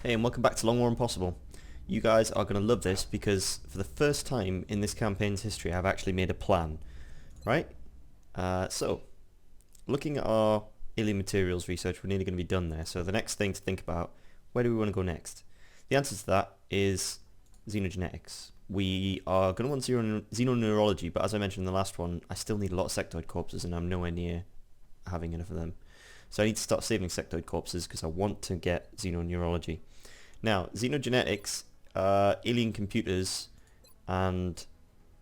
Hey, and welcome back to Long War Impossible. You guys are going to love this because for the first time in this campaign's history I've actually made a plan, right? So, looking at our alien materials research, we're nearly going to be done there. So the next thing to think about, where do we want to go next? The answer to that is xenogenetics. We are going to want xenoneurology, but as I mentioned in the last one, I still need a lot of sectoid corpses and I'm nowhere near having enough of them. So I need to start saving sectoid corpses because I want to get xenoneurology. Now, xenogenetics, alien computers, and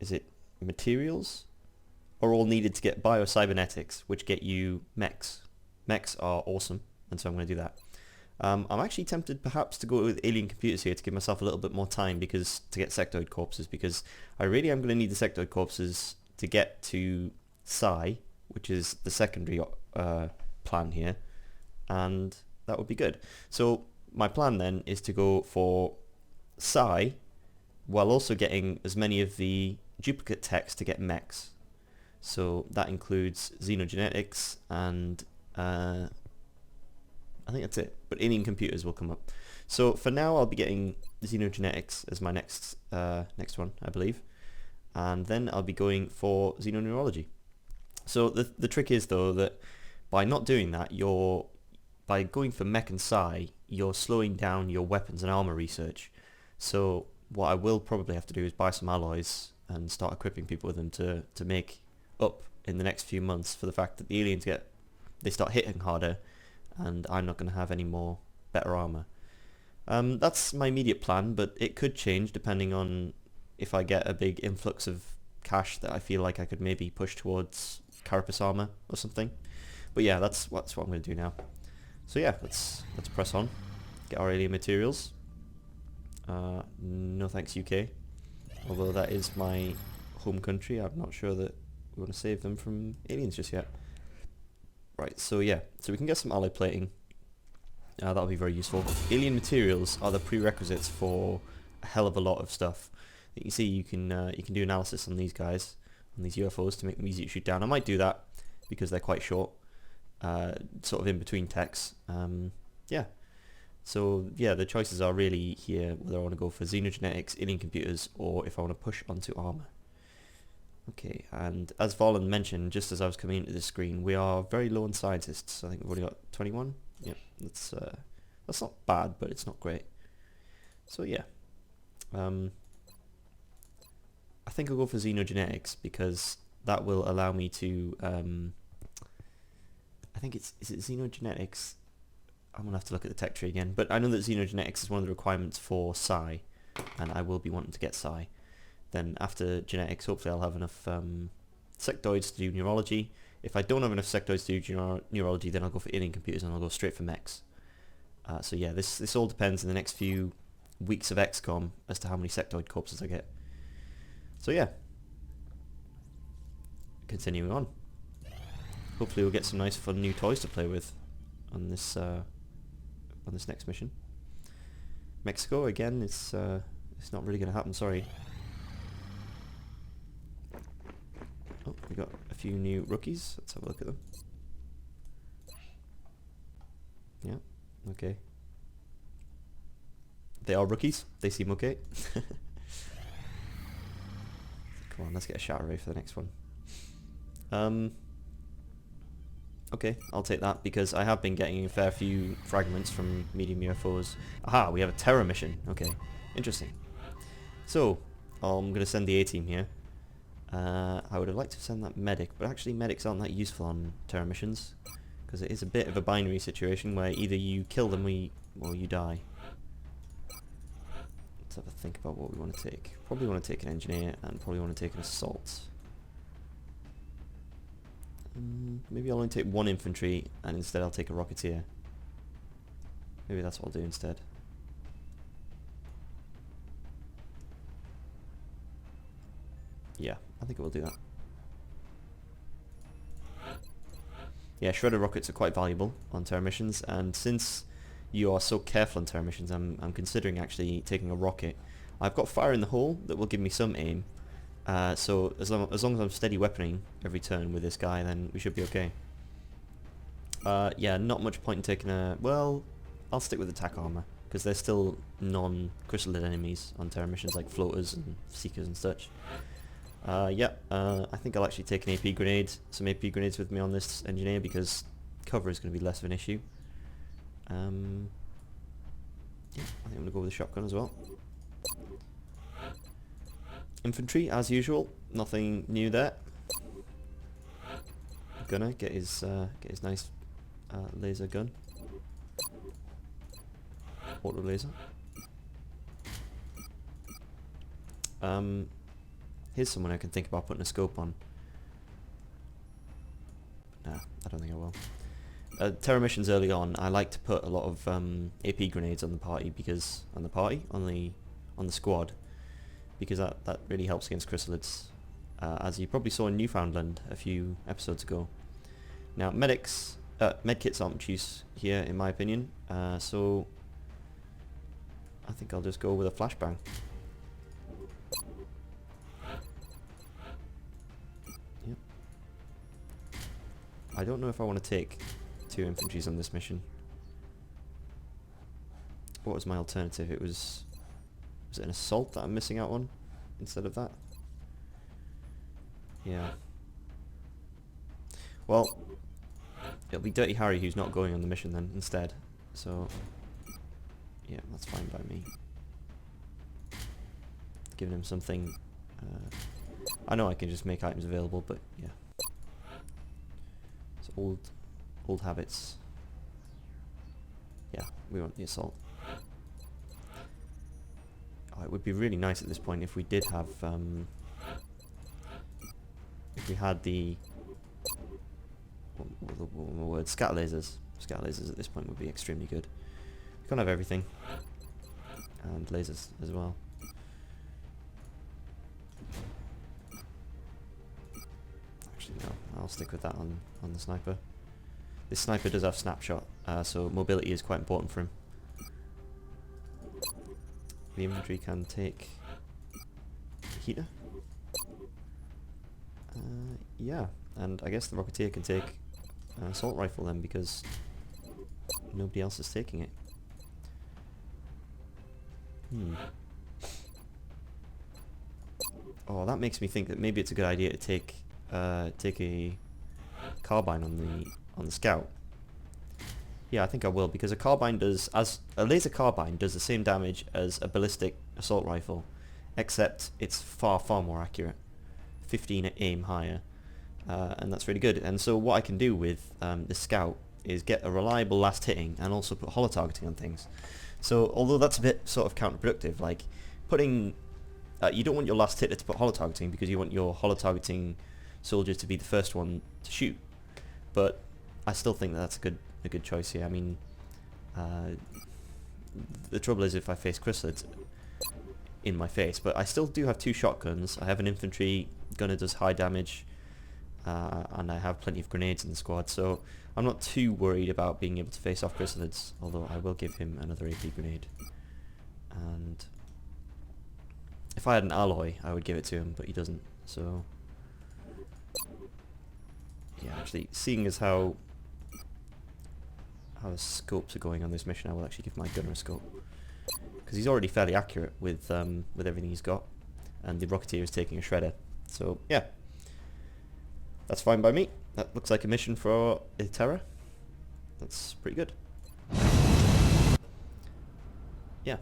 is it materials, are all needed to get biocybernetics, which get you mechs. Mechs are awesome, and so I'm going to do that. I'm actually tempted perhaps to go with alien computers here to give myself a little bit more time to get sectoid corpses, because I really am going to need the sectoid corpses to get to Psi, which is the secondary plan here, and that would be good. So my plan then is to go for Psi while also getting as many of the duplicate techs to get mechs. So that includes xenogenetics and I think that's it, but alien computers will come up. So for now I'll be getting xenogenetics as my next one, I believe, and then I'll be going for xenoneurology. So the trick is though that by not doing that, by going for mech and psi, you're slowing down your weapons and armor research. So what I will probably have to do is buy some alloys and start equipping people with them to make up in the next few months for the fact that the aliens they start hitting harder and I'm not going to have any more better armor. That's my immediate plan, but it could change depending on if I get a big influx of cash that I feel like I could maybe push towards carapace armor or something. But yeah, that's what I'm going to do now. So yeah, let's press on, get our alien materials. No thanks UK, although that is my home country. I'm not sure that we want to save them from aliens just yet. Right, so yeah, so we can get some alloy plating. That'll be very useful. Alien materials are the prerequisites for a hell of a lot of stuff. You can see you can do analysis on these guys, on these UFOs, to make them easy to shoot down. I might do that because they're quite short. Sort of in between techs. Yeah. So yeah, the choices are really here whether I want to go for xenogenetics, alien computers, or if I want to push onto armor. Okay, and as Volan mentioned, just as I was coming into the screen, we are very low on scientists. I think we've only got 21. Yep, that's not bad, but it's not great. So yeah, I think I'll go for xenogenetics because that will allow me to I think is it xenogenetics? I'm going to have to look at the tech tree again, but I know that xenogenetics is one of the requirements for Psi, and I will be wanting to get Psi. Then after genetics, hopefully I'll have enough sectoids to do neurology. If I don't have enough sectoids to do neurology, then I'll go for alien computers and I'll go straight for mechs. So yeah, this all depends in the next few weeks of XCOM as to how many sectoid corpses I get. So yeah, continuing on. Hopefully we'll get some nice fun new toys to play with on this next mission. Mexico again, it's not really going to happen, sorry. Oh, we got a few new rookies. Let's have a look at them. Yeah, okay. They are rookies. They seem okay. Come on, let's get a shout array for the next one. Okay, I'll take that because I have been getting a fair few fragments from medium UFOs. Aha, we have a terror mission. Okay, interesting. So, I'm going to send the A-team here. I would have liked to send that medic, but actually medics aren't that useful on terror missions because it is a bit of a binary situation where either you kill them or you die. Let's have a think about what we want to take. Probably want to take an engineer and probably want to take an assault. Maybe I'll only take one infantry and instead I'll take a rocketeer. Maybe that's what I'll do instead. Yeah, I think it will do that. Yeah, shredder rockets are quite valuable on terror missions, and since you are so careful on terror missions, I'm considering actually taking a rocket. I've got fire in the hole that will give me some aim. So as long as I'm steady weaponing every turn with this guy, then we should be okay. Yeah, not much point in taking a... Well, I'll stick with attack armor, because there's still non-chrysalid enemies on Terra missions like floaters and seekers and such. Yeah, I think I'll actually take an AP grenade, some AP grenades with me on this engineer because cover is going to be less of an issue. Yeah, I think I'm going to go with the shotgun as well. Infantry, as usual, nothing new there. Gunner, get his nice laser gun. Auto laser. Here's someone I can think about putting a scope on. Nah, I don't think I will. Terra missions early on, I like to put a lot of AP grenades on the party because on the squad, because that really helps against chrysalids, as you probably saw in Newfoundland a few episodes ago. Now medkits aren't much use here in my opinion, so I think I'll just go with a flashbang. Yep. I don't know if I want to take 2 infantries on this mission. What was my alternative? Was it an assault that I'm missing out on instead of that? Yeah. Well, it'll be Dirty Harry who's not going on the mission then instead. So yeah, that's fine by me. Giving him something. I know I can just make items available, but yeah. It's old habits. Yeah, we want the assault. Oh, it would be really nice at this point if we did have, if we had the word scatter lasers. Scatter lasers at this point would be extremely good. We can't have everything, and lasers as well. Actually, no, I'll stick with that on the sniper. This sniper does have snapshot, so mobility is quite important for him. The infantry can take heater. Yeah, and I guess the Rocketeer can take an assault rifle then because nobody else is taking it. Oh, that makes me think that maybe it's a good idea to take a carbine on the scout. Yeah, I think I will, because a laser carbine does the same damage as a ballistic assault rifle, except it's far more accurate, 15 aim higher, and that's really good. And so what I can do with the scout is get a reliable last hitting and also put holo targeting on things. So although that's a bit sort of counterproductive, like putting you don't want your last hitter to put holo targeting because you want your holo targeting soldier to be the first one to shoot, but I still think that's a good choice here. I mean, the trouble is if I face chrysalids in my face, but I still do have 2 shotguns. I have an infantry gunner does high damage, and I have plenty of grenades in the squad, so I'm not too worried about being able to face off chrysalids, although I will give him another AP grenade. And if I had an alloy, I would give it to him, but he doesn't, so yeah, actually, seeing as how the scopes are going on this mission, I will actually give my gunner a scope, because he's already fairly accurate with everything he's got, and the Rocketeer is taking a shredder. So yeah, that's fine by me. That looks like a mission for Terra. That's pretty good. Yeah.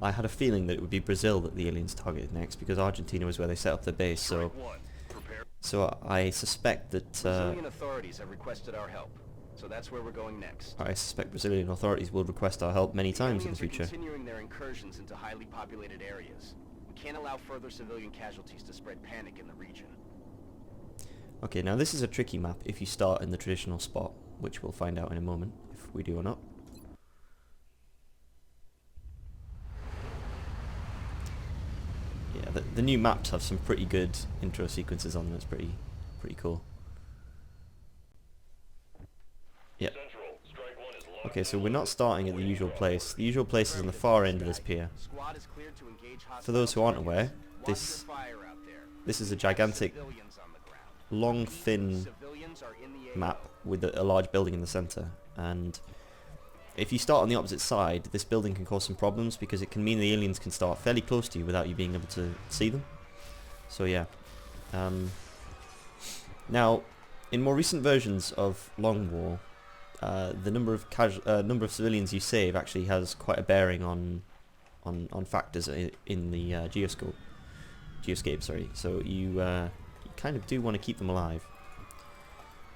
I had a feeling that it would be Brazil that the aliens targeted next, because Argentina was where they set up their base, so I suspect that Brazilian authorities have requested our help, so that's where we're going next. I suspect Brazilian authorities will request our help many times in the future. Are continuing their incursions into highly populated areas. We can't allow further civilian casualties to spread panic in the region. Okay, now this is a tricky map if you start in the traditional spot, which we'll find out in a moment if we do or not. Yeah, the new maps have some pretty good intro sequences on them. It's pretty cool. Yeah. Okay, so we're not starting at the usual place. The usual place is on the far end of this pier. For those who aren't aware, this is a gigantic, long, thin map with a large building in the center, and if you start on the opposite side, this building can cause some problems because it can mean the aliens can start fairly close to you without you being able to see them. So yeah. Now, in more recent versions of Long War, the number of civilians you save actually has quite a bearing on factors in the geoscape. Sorry. So you kind of do want to keep them alive.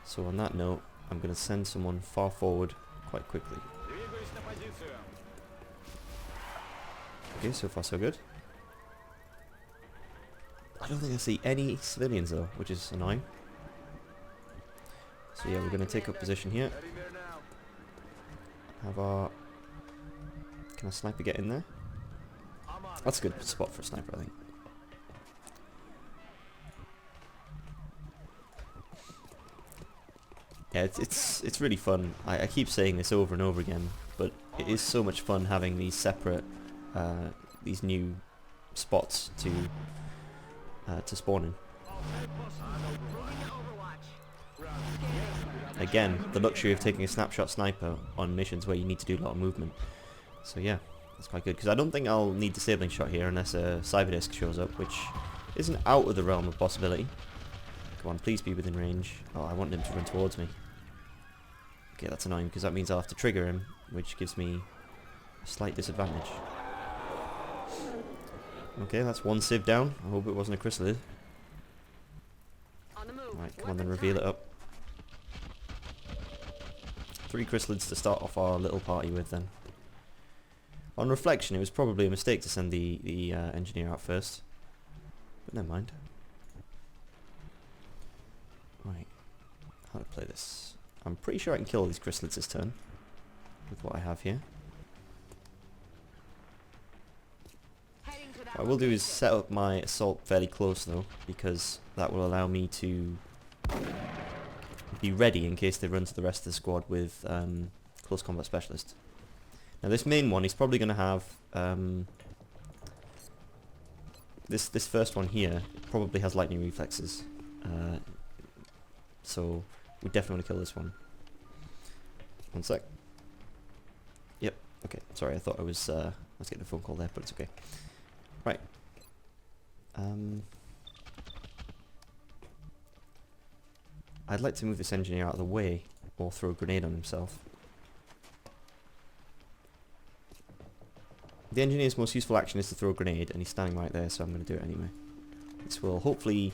So on that note, I'm going to send someone far forward quite quickly. Okay, so far so good. I don't think I see any civilians though, which is annoying. So yeah, we're going to take up position here. Have our... Can a sniper get in there? That's a good spot for a sniper, I think. Yeah, it's really fun. I keep saying this over and over again, but it is so much fun having these separate, these new spots to spawn in. Again, the luxury of taking a snapshot sniper on missions where you need to do a lot of movement. So yeah, that's quite good, because I don't think I'll need disabling shot here unless a cyber disc shows up, which isn't out of the realm of possibility. Come on, please be within range. Oh, I want him to run towards me. Okay, that's annoying because that means I'll have to trigger him, which gives me a slight disadvantage. Okay, that's one civ down. I hope it wasn't a chrysalid. Alright, come on then, reveal it up. 3 chrysalids to start off our little party with then. On reflection, it was probably a mistake to send the engineer out first. But never mind. Right, how to play this. I'm pretty sure I can kill these chrysalids this turn with what I have here. What I will do is set up my assault fairly close though, because that will allow me to be ready in case they run to the rest of the squad with close combat specialist. Now this main one, he's probably going to have this first one here probably has lightning reflexes. So we definitely want to kill this one. One sec. Yep. Okay. Sorry, I thought I was getting a phone call there, but it's okay. Right. I'd like to move this engineer out of the way, or throw a grenade on himself. The engineer's most useful action is to throw a grenade, and he's standing right there, so I'm going to do it anyway. This will hopefully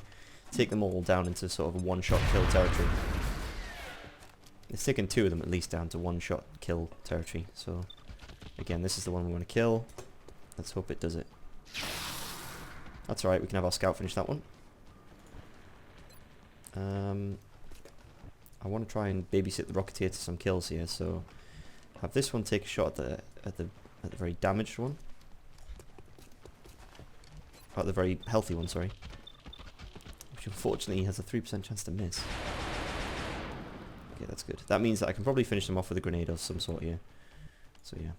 take them all down into sort of a one-shot kill territory. It's taken 2 of them at least down to one-shot kill territory. So again, this is the one we want to kill. Let's hope it does it. That's alright, we can have our scout finish that one. I want to try and babysit the Rocketeer to some kills here, so have this one take a shot at the very damaged one. Oh, at the very healthy one, sorry. Which unfortunately has a 3% chance to miss. Okay, that's good. That means that I can probably finish them off with a grenade of some sort here. So yeah.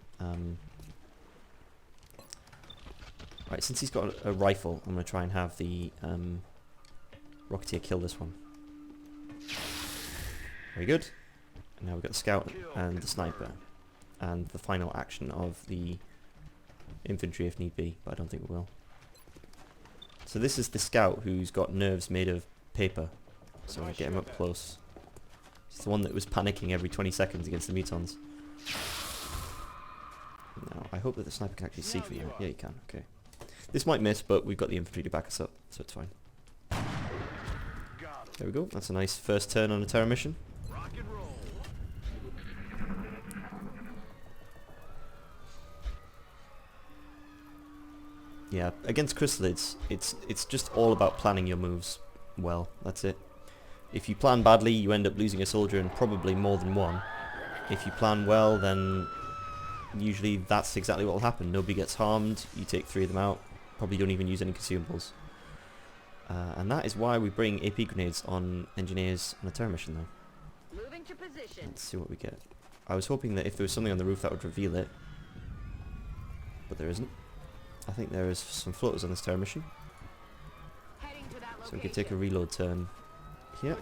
Right, since he's got a rifle, I'm going to try and have the Rocketeer kill this one. Very good. And now we've got the scout and the sniper. And the final action of the infantry if need be, but I don't think we will. So this is the scout who's got nerves made of paper. So I get him up close. It's the one that was panicking every 20 seconds against the Metons. Now, I hope that the sniper can actually see for you. Yeah, he can. Okay. This might miss, but we've got the infantry to back us up, so it's fine. There we go. That's a nice first turn on a terror mission. Yeah, against chrysalids, it's just all about planning your moves well. That's it. If you plan badly, you end up losing a soldier and probably more than one. If you plan well, then usually that's exactly what will happen. Nobody gets harmed, you take 3 of them out, probably don't even use any consumables. And that is why we bring AP grenades on engineers on a terror mission though. Moving to position. Let's see what we get. I was hoping that if there was something on the roof that would reveal it, but there isn't. I think there is some floaters on this terror mission. So we could take a reload turn here.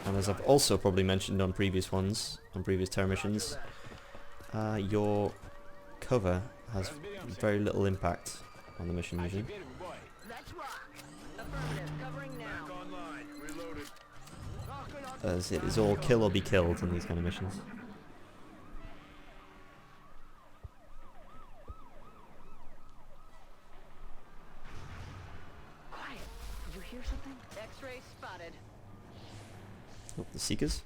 And as I've also probably mentioned on previous ones, on previous terror missions, your cover has very little impact on the mission usually. As it is all kill or be killed in these kind of missions. Quiet. Did you hear something? X-ray spotted. Oh, the Seekers.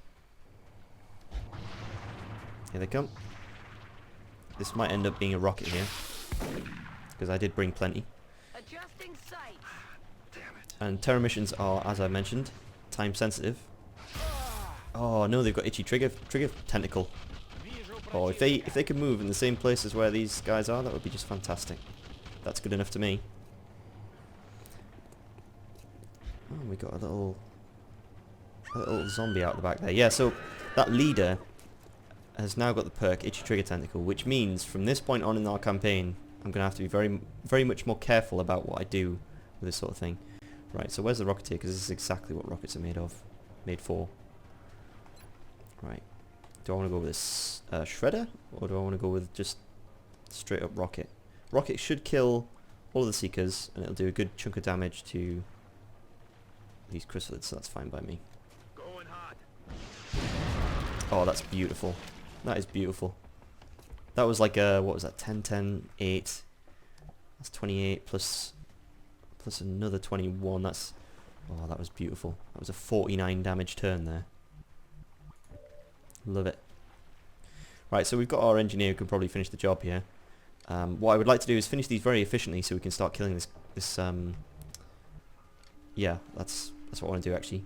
Here they come. This might end up being a rocket here, because I did bring plenty. Adjusting sight. Damn it. And terror missions are, as I mentioned, time sensitive. Oh no, they've got itchy trigger tentacle. Oh, if they could move in the same place as where these guys are, that would be just fantastic. That's good enough to me. Oh, we got a little zombie out the back there. Yeah, so that leader has now got the perk Itchy Trigger Tentacle, which means from this point on in our campaign, I'm going to have to be very much more careful about what I do with this sort of thing. Right, so where's the Rocketeer? Because this is exactly what rockets are made for. Right, do I want to go with this Shredder, or do I want to go with just straight up Rocket? Rocket should kill all of the Seekers, and it'll do a good chunk of damage to these chrysalids, so that's fine by me. Going hot. Oh, that's beautiful. That is beautiful. That was like a, what was that, 10, 10, 8. That's 28 plus another 21. That's, oh, that was beautiful. That was a 49 damage turn there. Love it. Right, so we've got our engineer who can probably finish the job here. What I would like to do is finish these very efficiently so we can start killing this yeah, that's what I want to do actually.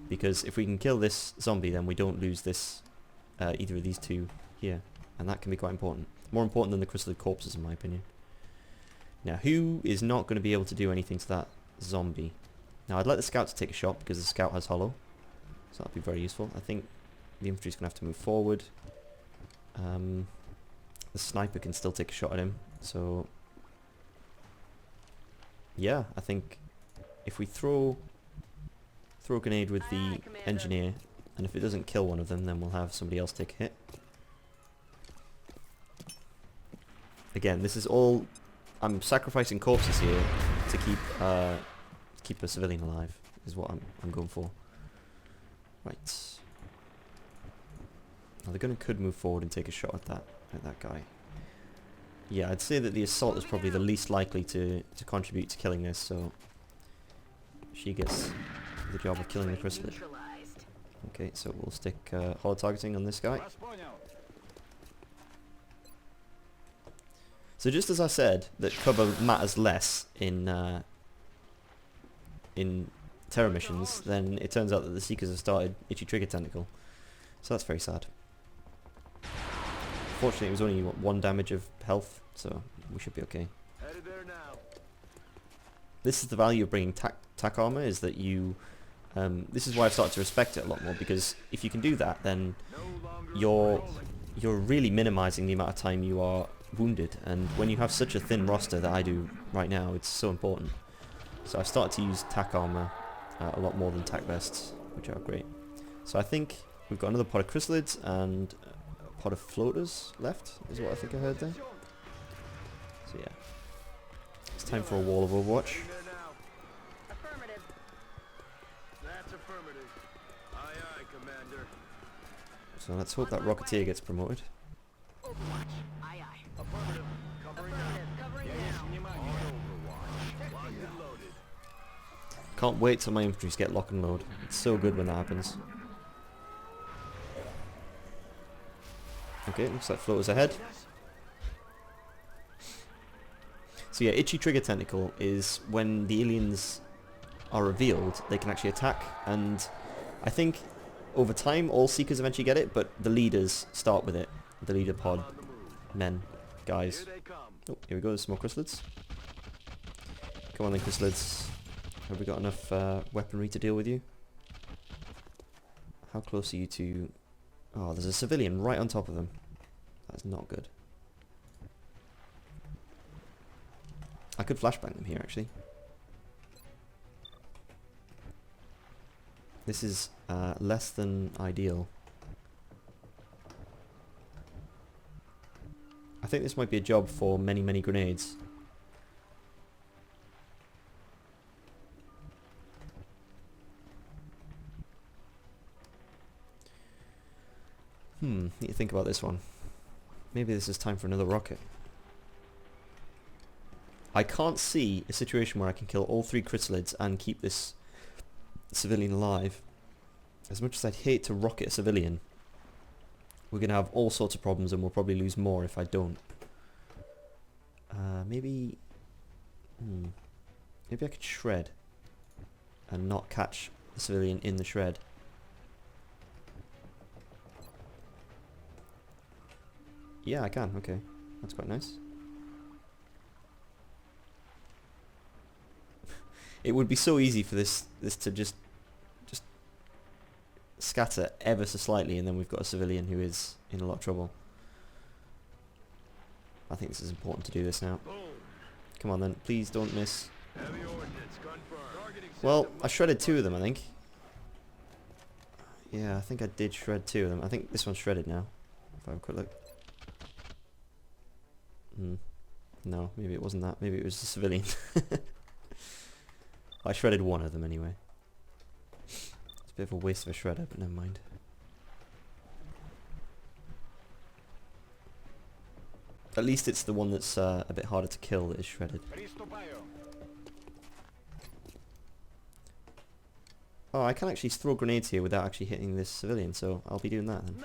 Because if we can kill this zombie, then we don't lose this either of these two here, and that can be quite important. More important than the chrysalid corpses, in my opinion. Now, who is not going to be able to do anything to that zombie? Now, I'd like the scout to take a shot because the scout has hollow, so that'd be very useful. I think the infantry's going to have to move forward. The sniper can still take a shot at him, so yeah, I think if we throw a grenade with the engineer, and if it doesn't kill one of them, then we'll have somebody else take a hit. Again, this is all, I'm sacrificing corpses here to keep a civilian alive, is what I'm going for. Right. Now the gunner could move forward and take a shot at that guy. Yeah, I'd say that the assault is probably the least likely to contribute to killing this, so she gets the job of killing the chrysalid. Okay, so we'll stick hollow targeting on this guy. So just as I said that cover matters less in terror missions, then it turns out that the Seekers have started Itchy Trigger Tentacle. So that's very sad. Fortunately, it was only 1 damage of health, so we should be okay. Headed there now. This is the value of bringing tack armor, is that you... this is why I've started to respect it a lot more, because if you can do that, then you're really minimizing the amount of time you are wounded, and when you have such a thin roster that I do right now, it's so important. So I've started to use tack armor a lot more than tack vests, which are great. So I think we've got another pod of chrysalids and a pod of floaters left, is what I think I heard there. So yeah, it's time for a wall of Overwatch. Affirmative. That's affirmative. Aye, aye, Commander. So let's hope that Rocketeer gets promoted. Overwatch. Aye, aye. Affirmative. Covering Affirmative. Covering now. On Overwatch. Locked and loaded. Can't wait till my infantries get lock and load. It's so good when that happens. Okay, looks like floaters ahead. So yeah, Itchy Trigger Tentacle is when the aliens are revealed, they can actually attack, and I think over time all Seekers eventually get it, but the leaders start with it. The leader pod, men, guys. Here they come. Oh, here we go, there's some more chrysalids. Come on then, chrysalids. Have we got enough weaponry to deal with you? How close are you to... Oh, there's a civilian right on top of them. That's not good. I could flashbang them here, actually. This is less than ideal. I think this might be a job for many, many grenades. Need to think about this one. Maybe this is time for another rocket. I can't see a situation where I can kill all 3 chrysalids and keep this civilian alive. As much as I'd hate to rocket a civilian, we're going to have all sorts of problems and we'll probably lose more if I don't. Maybe I could shred and not catch the civilian in the shred. Yeah, I can. Okay, that's quite nice. It would be so easy for this to just scatter ever so slightly, and then we've got a civilian who is in a lot of trouble. I think this is important to do this now. Come on then, please don't miss. Well, I shredded 2 of them, I think. Yeah, I think I did shred 2 of them. I think this one's shredded now. If I have a quick look. No, maybe it wasn't that. Maybe it was the civilian. I shredded 1 of them anyway. It's a bit of a waste of a shredder, but never mind. At least it's the one that's a bit harder to kill that is shredded. Oh, I can actually throw grenades here without actually hitting this civilian, so I'll be doing that then.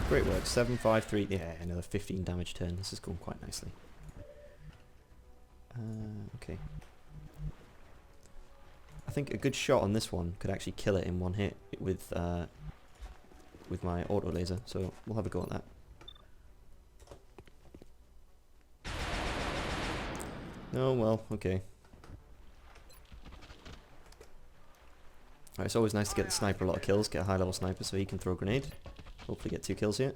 Great work, 753, yeah, another 15 damage turn. This is going quite nicely. Okay. I think a good shot on this one could actually kill it in one hit with my auto laser, so we'll have a go at that. No, well, okay. Alright, it's always nice to get the sniper a lot of kills, get a high level sniper so he can throw a grenade. Hopefully get 2 kills here.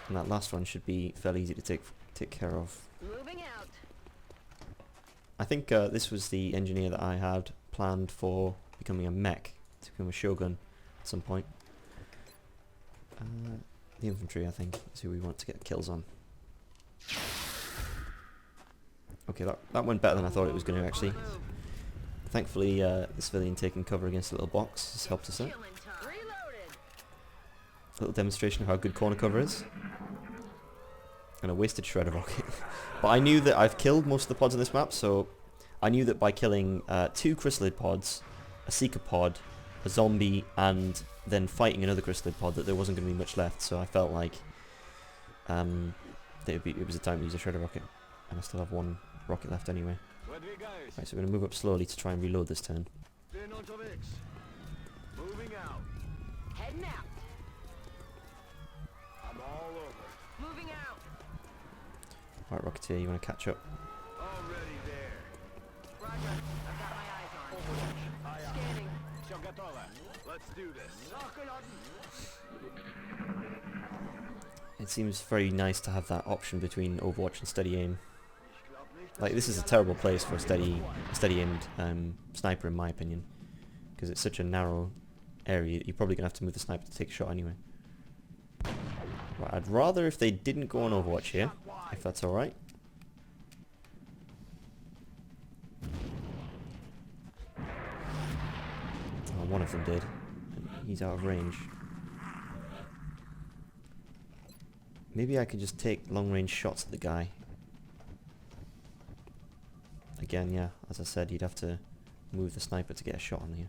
And that last one should be fairly easy to take care of. Moving out. I think this was the engineer that I had planned for becoming a mech, to become a shogun at some point. The infantry, I think, is who we want to get kills on. Okay, that went better than I thought it was going to actually. Thankfully, the civilian taking cover against a little box has helped us out. A little demonstration of how good corner cover is. And a wasted shredder rocket. But I knew that I've killed most of the pods on this map, so I knew that by killing 2 chrysalid pods, a seeker pod, a zombie, and then fighting another chrysalid pod, that there wasn't going to be much left. So I felt like that it was a time to use a shredder rocket. And I still have 1 rocket left anyway. Right, so we're going to move up slowly to try and reload this turn. Moving out. Heading out. I'm all over. Moving out. Alright, Rocketeer, you want to catch up? Already there. Roger. I've got my eyes on. Scanning. Let's do this. It seems very nice to have that option between Overwatch and steady aim. Like, this is a terrible place for a steady aimed sniper in my opinion, because it's such a narrow area. You're probably going to have to move the sniper to take a shot anyway. Right, I'd rather if they didn't go on Overwatch here, if that's alright. Oh, one of them did. He's out of range. Maybe I could just take long range shots at the guy. Again, yeah, as I said, you'd have to move the sniper to get a shot on here.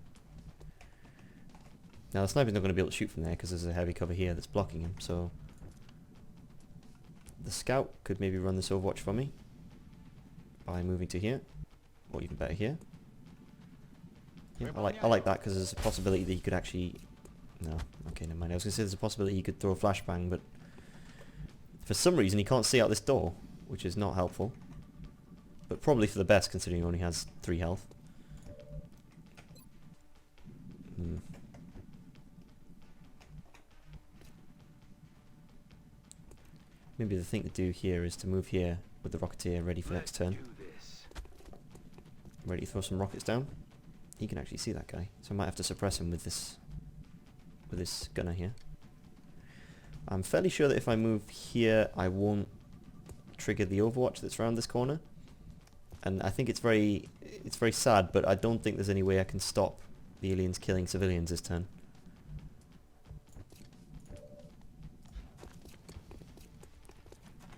Now the sniper's not going to be able to shoot from there because there's a heavy cover here that's blocking him, so the scout could maybe run this Overwatch for me by moving to here, or even better here. Yeah, I like that because there's a possibility that he could actually... No, okay, never mind. I was going to say there's a possibility he could throw a flashbang, but for some reason he can't see out this door, which is not helpful. But probably for the best, considering he only has 3 health. maybe the thing to do here is to move here with the Rocketeer ready for next turn. Ready to throw some rockets down. He can actually see that guy, so I might have to suppress him with this gunner here. I'm fairly sure that if I move here, I won't trigger the Overwatch that's around this corner. And I think it's very sad, but I don't think there's any way I can stop the aliens killing civilians this turn.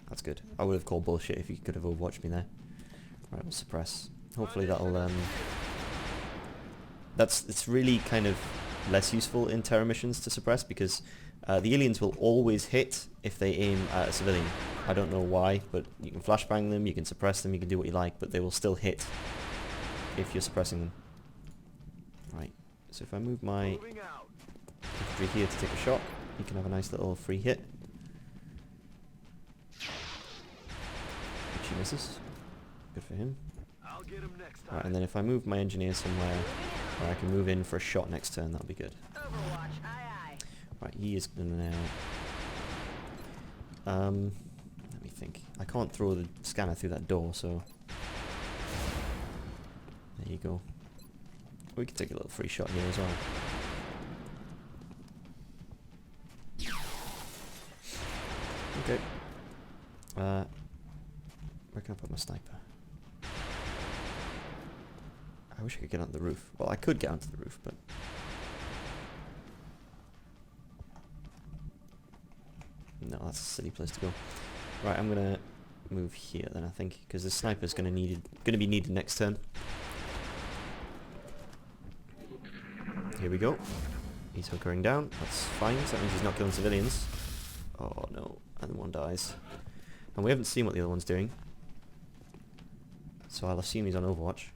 That's good. I would have called bullshit if you could have Overwatched me there. Right, we'll suppress. Hopefully that'll it's really kind of less useful in terror missions to suppress, because the aliens will always hit if they aim at a civilian. I don't know why, but you can flashbang them, you can suppress them, you can do what you like, but they will still hit if you're suppressing them. Right, so if I move my infantry here to take a shot, he can have a nice little free hit. Which he misses. Good for him. Right, and then if I move my engineer somewhere where I can move in for a shot next turn, that'll be good. Overwatch, aye, aye. Right, he is gonna now... let me think. I can't throw the scanner through that door, so... There you go. We can take a little free shot here as well. Okay. Where can I put my sniper? I wish I could get onto the roof. Well, I could get onto the roof, but... No, that's a silly place to go. Right, I'm gonna move here then, I think, because the sniper's gonna be needed next turn. Here we go. He's hunkering down. That's fine. So that means he's not killing civilians. Oh no, and one dies. And we haven't seen what the other one's doing, so I'll assume he's on Overwatch.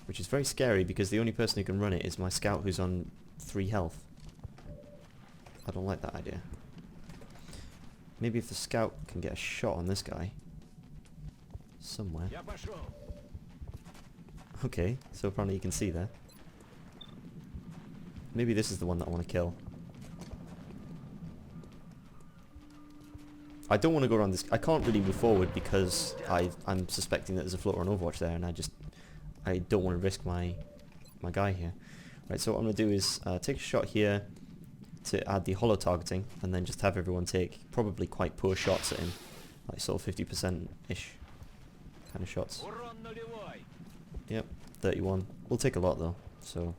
Which is very scary because the only person who can run it is my scout who's on 3 health. I don't like that idea. Maybe if the scout can get a shot on this guy somewhere. Okay, so apparently you can see there. Maybe this is the one that I want to kill. I don't want to go around this. I can't really move forward because I'm suspecting that there's a floater on Overwatch there, and I don't want to risk my guy here. Right, so what I'm going to do is take a shot here to add the holo targeting, and then just have everyone take probably quite poor shots at him, like sort of 50%-ish kind of shots. Yep, 31. We'll take a lot though, so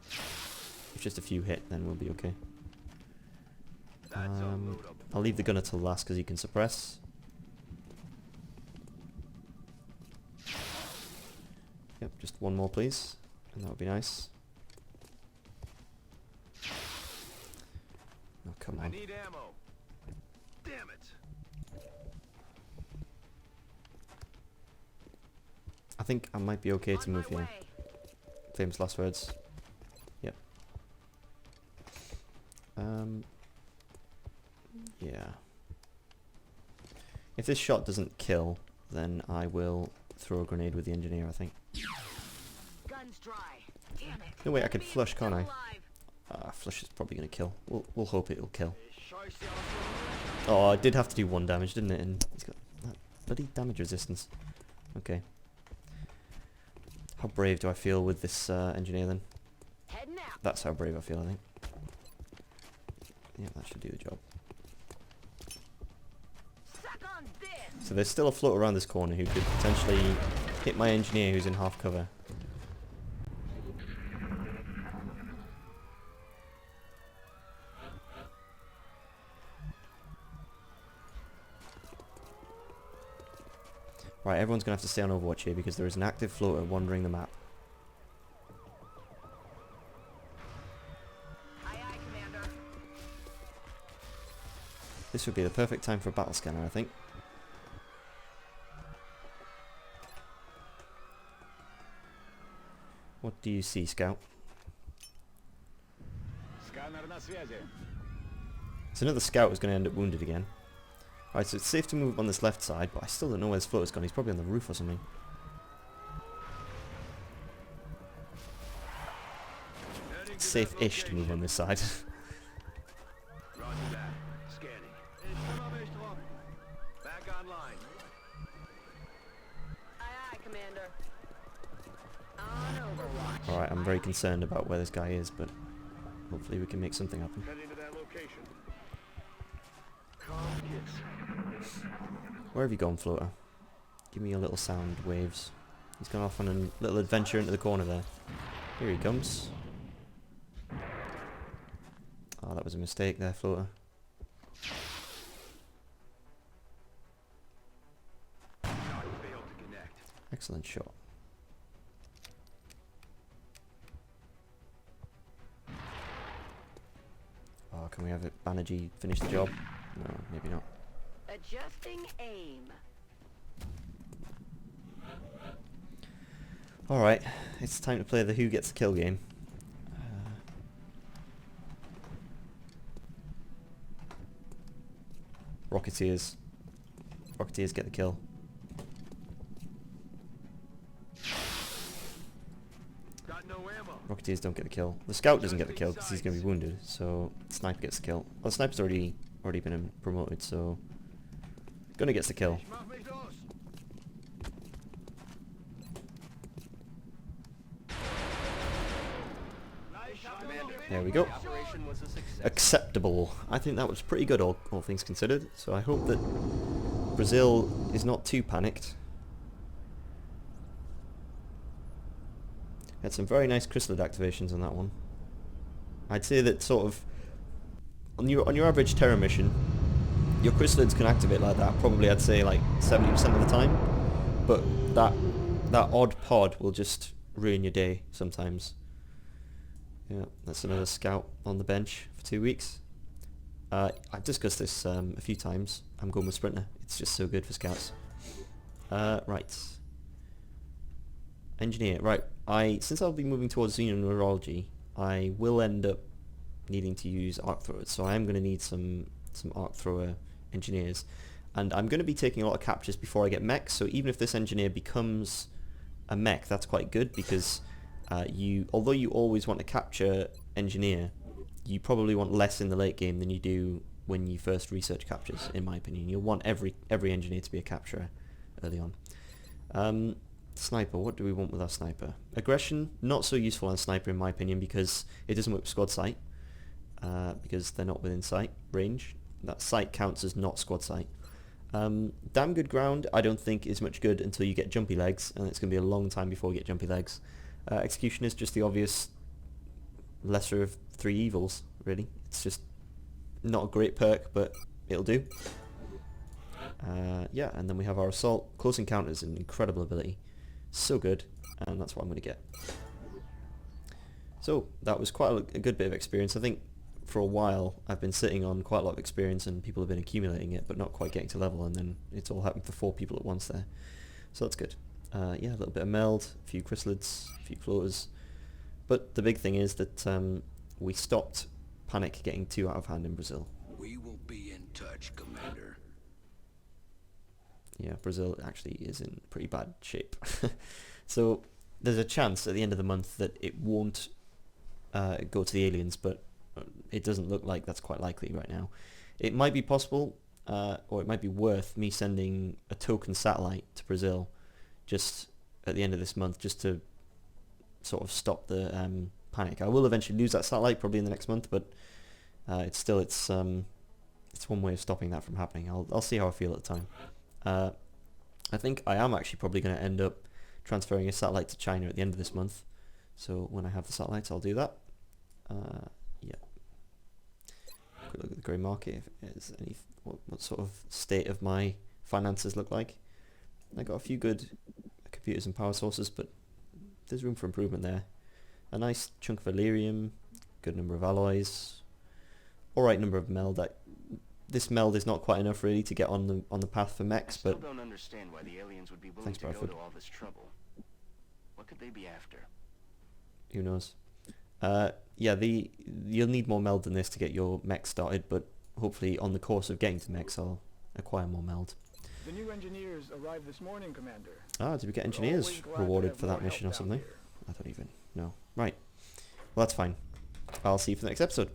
if just a few hit, then we'll be okay. I'll leave the gunner till last because he can suppress. Yep, just one more please, and that would be nice. Oh, come on. I need ammo. Damn it. I think I might be okay to move here. Famous last words. Yep. Yeah. If this shot doesn't kill, then I will throw a grenade with the engineer, I think. Guns dry. Damn it. No way, I could Enemy flush, can't I? alive. Flush is probably going to kill. We'll hope it'll kill. Oh, I did have to do 1 damage, didn't it? And he's got that bloody damage resistance. Okay. How brave do I feel with this engineer then? Heading out. That's how brave I feel, I think. Yeah, that should do the job. Suck on this. So there's still a float around this corner who could potentially hit my engineer who's in half cover. Right, everyone's going to have to stay on Overwatch here because there is an active floater wandering the map. Aye, aye, Commander. This would be the perfect time for a battle scanner, I think. What do you see, Scout? So another Scout is going to end up wounded again. Alright, so it's safe to move on this left side, but I still don't know where this floater's gone. He's probably on the roof or something. It's safe-ish to move on this side. Commander. On Overwatch. Alright, I'm very concerned about where this guy is, but hopefully we can make something happen. Heading to that location. Where have you gone, Floater? Give me a little sound waves. He's gone off on a little adventure into the corner there. Here he comes. Oh, that was a mistake there, Floater. Excellent shot. Oh, can we have it Banerjee finish the job? No, maybe not. Adjusting aim. Alright, it's time to play the who gets the kill game. Rocketeers. Rocketeers get the kill. Got no ammo. Rocketeers don't get the kill. The scout doesn't get the kill because he's going to be wounded, so sniper gets the kill. Well, the sniper's already been promoted, so Gunner gets the kill. There we go. The operation was a success. Acceptable. I think that was pretty good, all things considered. So I hope that Brazil is not too panicked. Had some very nice chrysalid activations on that one. I'd say that sort of on your average Terra mission, your chrysalids can activate like that. Probably I'd say like 70% of the time, but that odd pod will just ruin your day sometimes. Yeah, that's another scout on the bench for 2 weeks. I've discussed this a few times. I'm going with Sprinter. It's just so good for scouts. Right. Engineer. Right. Since I'll be moving towards xenoneurology, I will end up needing to use arc throwers. So I am going to need some arc thrower engineers. And I'm going to be taking a lot of captures before I get mechs. So even if this engineer becomes a mech, that's quite good because although you always want to capture engineer, you probably want less in the late game than you do when you first research captures, in my opinion. You'll want every engineer to be a capturer early on. Sniper, what do we want with our sniper? Aggression, not so useful on sniper in my opinion because it doesn't work with squad sight, because they're not within sight range. That sight counts as not squad sight. Damn good ground I don't think is much good until you get jumpy legs, and it's going to be a long time before we get jumpy legs. Execution is just the obvious lesser of three evils, really. It's just not a great perk, but it'll do. Yeah, and then we have our assault. Close encounters, an incredible ability. So good, and that's what I'm going to get. So, that was quite a good bit of experience. I think for a while I've been sitting on quite a lot of experience and people have been accumulating it, but not quite getting to level, and then it's all happened for 4 people at once there. So that's good. Yeah, a little bit of meld, a few chrysalids, a few floaters. But the big thing is that we stopped panic getting too out of hand in Brazil. We will be in touch, Commander. Yeah, Brazil actually is in pretty bad shape. So there's a chance at the end of the month that it won't go to the aliens, but it doesn't look like that's quite likely right now. It might be possible, or it might be worth me sending a token satellite to Brazil just at the end of this month, just to sort of stop the panic. I will eventually lose that satellite probably in the next month, but it's one way of stopping that from happening. I'll see how I feel at the time. I think I am actually probably going to end up transferring a satellite to China at the end of this month. So when I have the satellites, I'll do that. Yeah. Quick look at the grey market. If there's any, what sort of state of my finances look like. I got a few good computers and power sources, but there's room for improvement there. A nice chunk of Illyrium, good number of alloys, alright number of meld. This meld is not quite enough really to get on the path for mechs, I but still don't understand why the aliens would be willing thanks, to go Bradford. to all this trouble. What could they be after? who knows. Yeah, you'll need more meld than this to get your mech started, but hopefully on the course of getting to mechs I'll acquire more meld. The new engineers arrived this morning, Commander. Ah, did we get We're engineers always glad to rewarded have for more that mission or help down something? here. I don't even know. Right. Well, that's fine. I'll see you for the next episode.